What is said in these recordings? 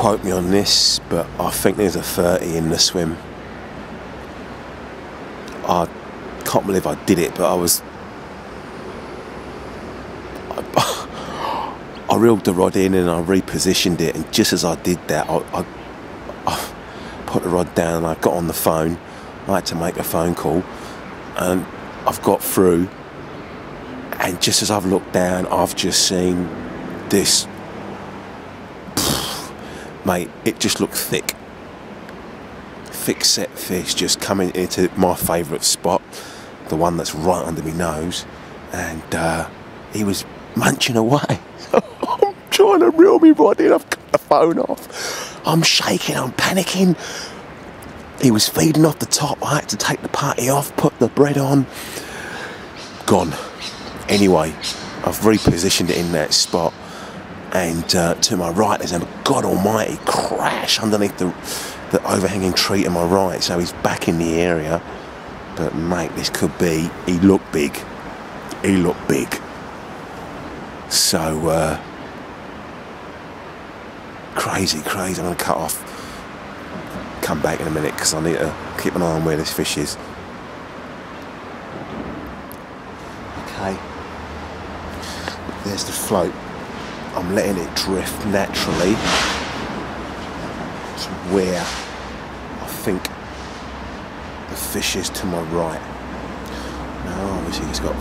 quote me on this, but I think there's a 30 in the swim. I can't believe I did it, but I reeled the rod in and I repositioned it, and just as I did that, I put the rod down and I got on the phone. I had to make a phone call, and I've got through, and just as I've looked down, I've just seen this, mate, it just looked thick set fish just coming into my favourite spot, the one that's right under my nose, and he was munching away. I'm trying to reel me rod in, I've cut the phone off, I'm shaking, I'm panicking. He was feeding off the top, I had to take the putty off, put the bread on, gone. Anyway, I've repositioned it in that spot, and to my right there's a God almighty crash underneath the overhanging tree to my right, so he's back in the area. But mate, this could be, he looked big, so crazy. I'm going to cut off, come back in a minute because I need to keep an eye on where this fish is. Okay, there's the float. I'm letting it drift naturally to where I think the fish is to my right. Now obviously he's got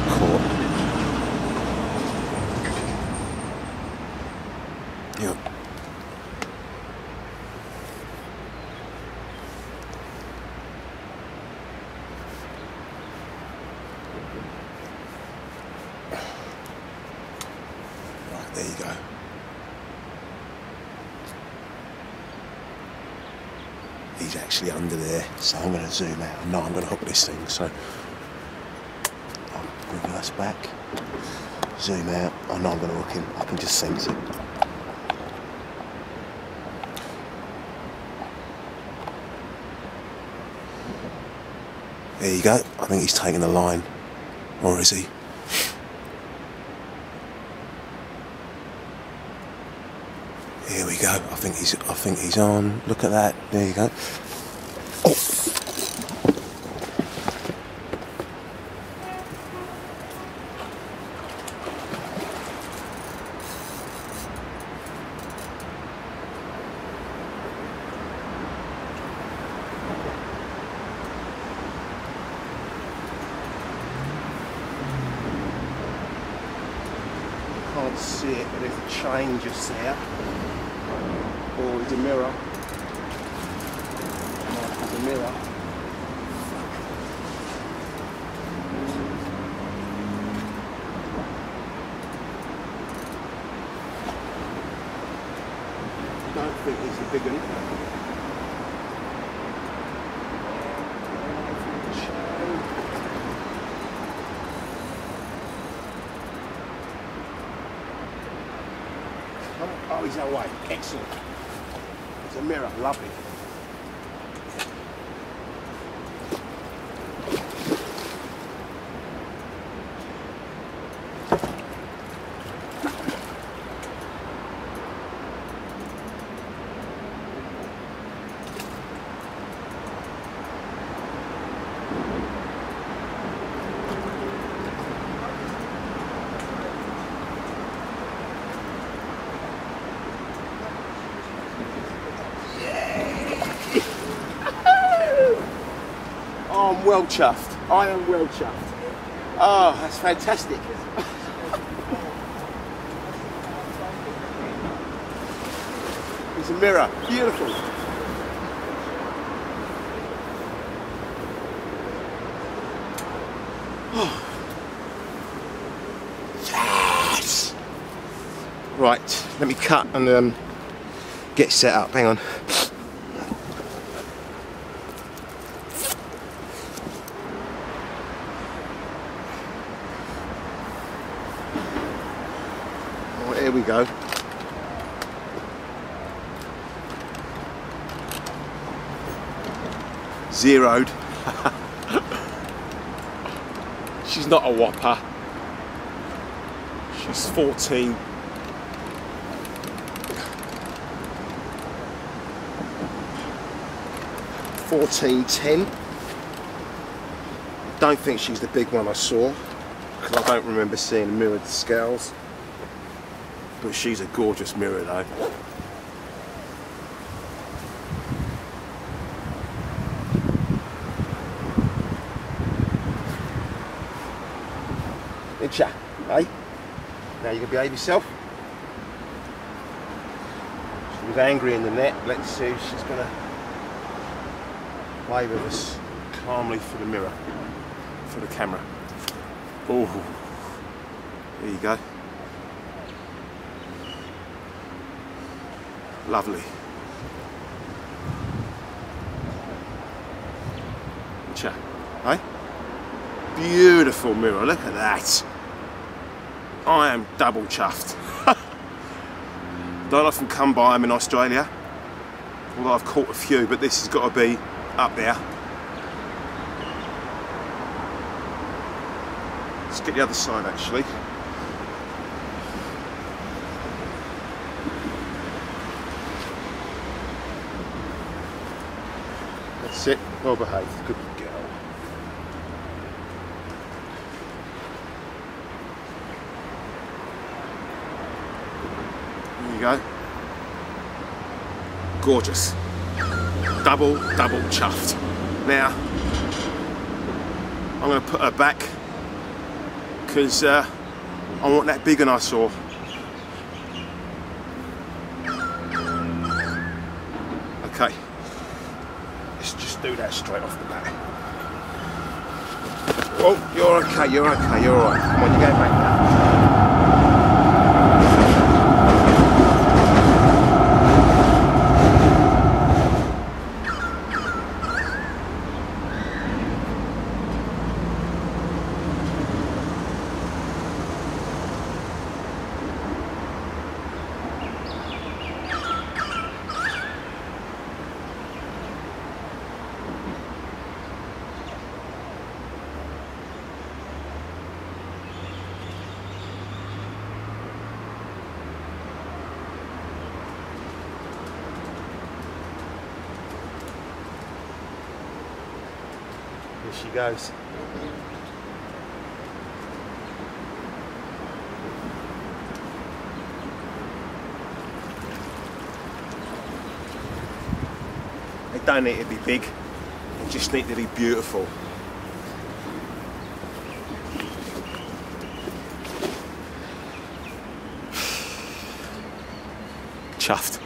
caught. Yep. Right, there you go. He's actually under there, so I'm going to zoom out. No, I'm going to hook this thing, so I'll reverse back, zoom out. I know I'm going to hook him, I can just sense it. There you go. I think he's taking the line, or is he? Here we go. I think he's on. Look at that. There you go. Oh. Can't see it, but there's a chain just there. Or it's a mirror. It's a mirror. I don't think it's a big one. Oh, he's away. Excellent. It's a mirror. Lovely. I'm well chuffed. I am well chuffed. Oh, that's fantastic. It's a mirror. Beautiful. Oh. Yes! Right, let me cut and get set up. Hang on. Here we go. Zeroed. She's not a whopper. She's 14. $14.10. Don't think she's the big one I saw, because I don't remember seeing mirrored scales. But she's a gorgeous mirror though. Chat, eh? Now you can behave yourself. She was angry in the net. Let's see if she's gonna play with us calmly for the mirror, for the camera. Oh, there you go. Lovely. Chat, eh? Beautiful mirror. Look at that. I am double chuffed. Don't often come by them in Australia, although I've caught a few, but this has got to be up there. Let's get the other side actually. That's it, well behaved, good girl. Go. Gorgeous. Double chuffed. Now I'm going to put her back because I want that big one I saw. Okay, let's just do that straight off the bat. Oh, you're okay, you're okay, you're alright. Come on, you go back now. Here she goes. They don't need to be big, they just need to be beautiful. Chuffed.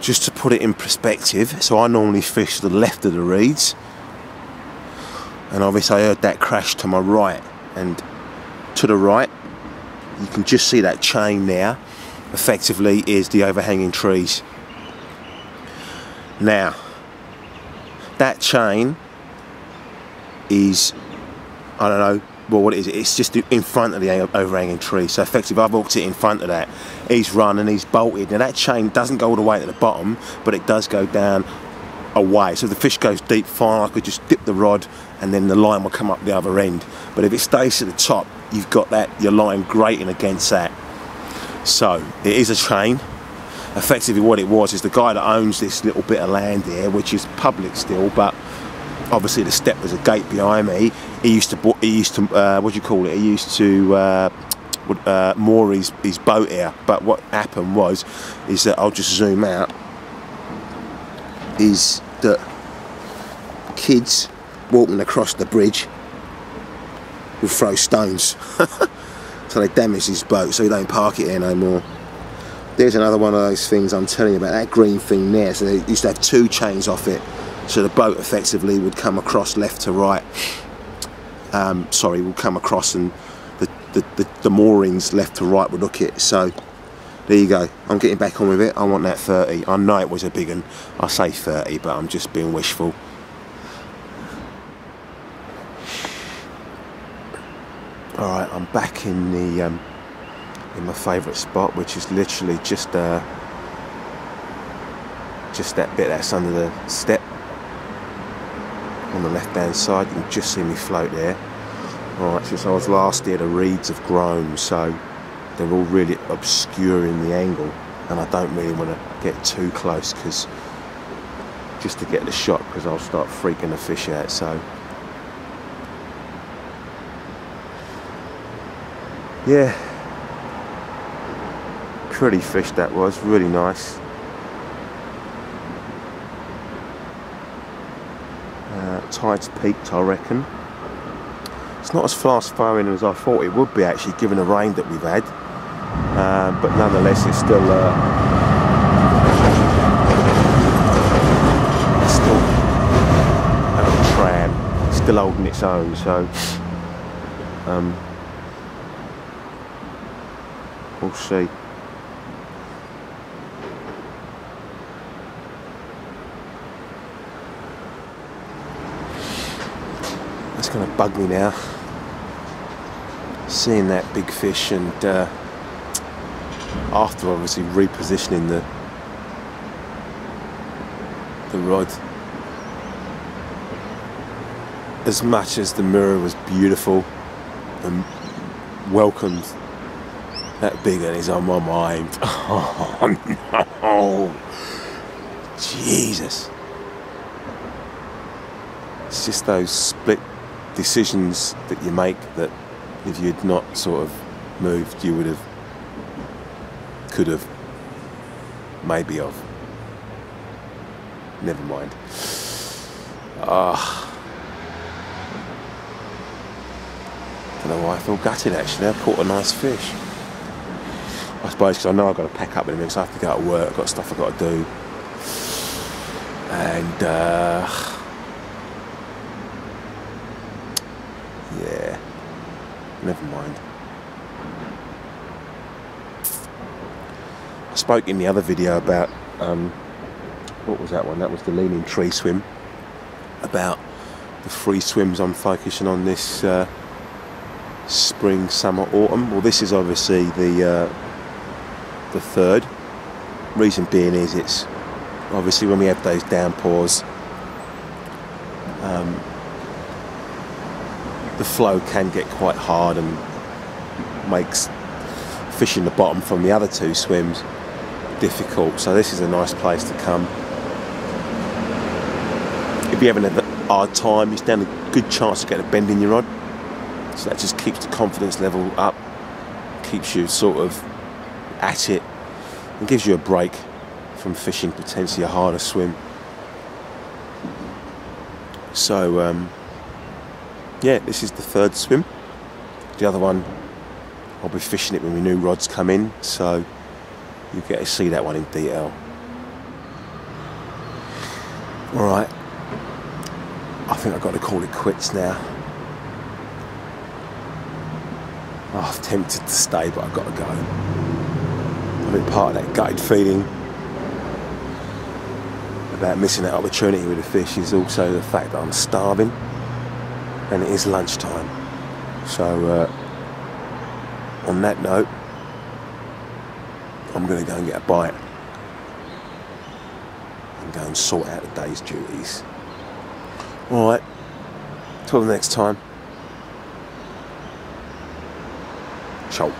Just to put it in perspective, so I normally fish to the left of the reeds, and obviously I heard that crash to my right, and to the right you can just see that chain there effectively is the overhanging trees. Now that chain is, I don't know what it is, it's just in front of the overhanging tree, so effectively I've walked it in front of that, he's run and he's bolted. Now that chain doesn't go all the way to the bottom, but it does go down away, so if the fish goes deep fine I could just dip the rod and then the line will come up the other end. But if it stays to the top, you've got that, your line grating against that. So it is a chain. Effectively what it was is the guy that owns this little bit of land here, which is public still, but obviously the step was a gate behind me. He used to what do you call it? He used to moor his boat here. But what happened is that I'll just zoom out. Is that kids walking across the bridge will throw stones, so they damage his boat, so he don't park it here no more. There's another one of those things I'm telling you about. That green thing there. So they used to have two chains off it. So the boat effectively would come across left to right. Would come across and the moorings left to right would hook it. So there you go. I'm getting back on with it. I want that 30. I know it was a big one. I say 30, but I'm just being wishful. All right, I'm back in the in my favourite spot, which is literally just that bit that's under the step on the left hand side. You can just see me float there. Alright, since I was last here, the reeds have grown, so they're all really obscuring the angle, and I don't really want to get too close, because just to get the shot, because I'll start freaking the fish out. So yeah, pretty fish that was, really nice. Tide's peaked, I reckon. It's not as fast flowing as I thought it would be, actually, given the rain that we've had, but nonetheless it's still a tram, still holding its own. So we'll see. It's going to bug me now, seeing that big fish, and after obviously repositioning the rod. As much as the mirror was beautiful and welcomed, that big one is on my mind. Oh no, Jesus! It's just those split decisions that you make, that if you'd not sort of moved, you would have, could have, maybe of. Never mind. Don't know why I feel gutted, actually. I caught a nice fish. I suppose because I know I've got to pack up in a minute, so I have to go to work, I've got stuff I've got to do. And yeah, never mind. I spoke in the other video about, what was that one? That was the leaning tree swim. About the 3 swims I'm focusing on this spring, summer, autumn. Well, this is obviously the 3rd. Reason being is it's obviously when we have those downpours, the flow can get quite hard and makes fishing the bottom from the other 2 swims difficult. So this is a nice place to come. If you're having a hard time, you stand a good chance to get a bend in your rod. So that just keeps the confidence level up, keeps you sort of at it, and gives you a break from fishing potentially a harder swim. So yeah, this is the 3rd swim. The other one, I'll be fishing it when my new rods come in, so you get to see that one in detail. Alright, I think I've got to call it quits now. Oh, I'm tempted to stay, but I've got to go. I think part of that gutted feeling about missing that opportunity with the fish is also the fact that I'm starving, and it is lunchtime. So on that note, I'm going to go and get a bite and go and sort out the day's duties. Alright, till the next time. Ciao.